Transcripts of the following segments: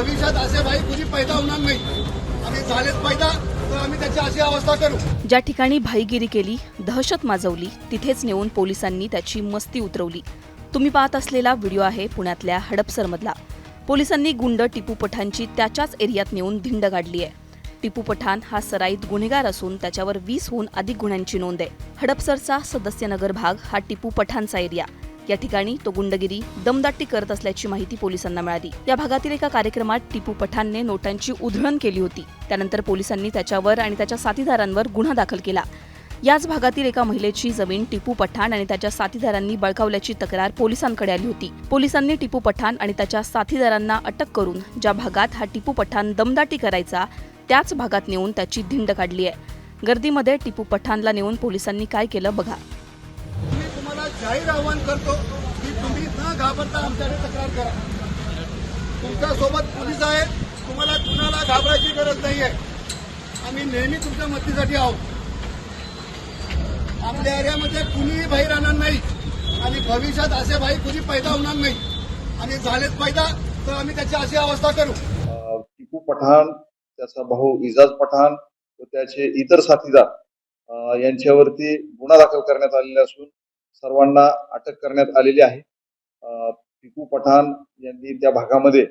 भविष्यात असे भाई कुणी पैदा होणार नाही आणि झालेच पैदा तर आम्ही त्याची अशी अवस्था करू। ज्या ठिकाणी भाईगिरी केली, दहशत माजवली, तिथेच नेऊन पोलिसांनी त्याची मस्ती उतरवली। तुम्ही पाहत असलेला व्हिडिओ आहे पुण्यातल्या हडपसरमधला। पोलिसांनी गुंड टिपू पठाणची त्याच्याच एरियात नेऊन धिंड काढली आहे। टिपू पठाण हा सराईत गुन्हेगार असून त्याच्यावर 20हून अधिक गुन्ह्यांची नोंद आहे। हडपसरचा सदस्यनगर भाग हा टिपू पठाणचा एरिया। या ठिकाणी तो गुंडगिरी, दमदाटी करत असल्याची माहिती पोलिसांना मिळाली। या भागातील एका कार्यक्रमात टिपू पठाणने नोटांची उधळण केली होती। त्यानंतर पोलिसांनी त्याच्यावर आणि त्याच्या साथीदारांवर गुन्हा दाखल केला। याच भागातील एका महिलेची जमीन टिपू पठाण आणि त्याच्या साथीदारांनी बळकावल्याची तक्रार पोलिसांकडे आली होती। पोलिसांनी टिपू पठाण आणि त्याच्या साथीदारांना अटक करून ज्या भागात हा टिपू पठाण दमदाटी करायचा त्याच भागात नेऊन त्याची धिंड काढली आहे। गर्दीमध्ये टिपू पठाणला नेऊन पोलिसांनी काय केलं बघा। मी तुम्हाला जाहीर आवाहन करतो की तुम्ही न घाबरता आमच्याकडे तक्रार करा। तुमच्या सोबत पोलीस आहेत, तुम्हाला कुणाला घाबरायची गरज नाही आहे। आम्ही नेहमी तुमच्या मदतीसाठी आहोत। आपल्या एरियामध्ये कुणीही भाई राहणार नाही आणि भविष्यात असे भाई कुणी पैदा होणार नाही आणि झालेच पैदा तर आम्ही त्याची अशी अवस्था करू। टिपू पठाण, त्याचा भाऊ इजाज पठाण व त्याचे इतर साथीदार यांच्यावरती गुन्हा दाखल करण्यात आलेला असून सर्वांना अटक करण्यात आलेली आहे। टिपू पठाण यांनी त्या भागामध्ये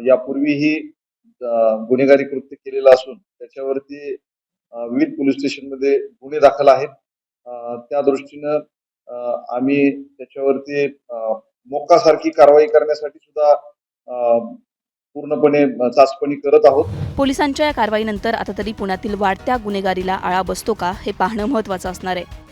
यापूर्वीही गुन्हेगारी कृत्य केलेलं असून त्याच्यावरती विविध पोलीस स्टेशनमध्ये गुन्हे दाखल आहेत। त्या दृष्टीनं आम्ही त्याच्यावरती मोक्कासारखी कारवाई करण्यासाठी सुद्धा पूर्णपणे चाचपणी करत आहोत। पोलिसांच्या या कारवाईनंतर आता तरी पुण्यातील वाढत्या गुन्हेगारीला आळा बसतो का हे पाहणं महत्त्वाचं असणार आहे।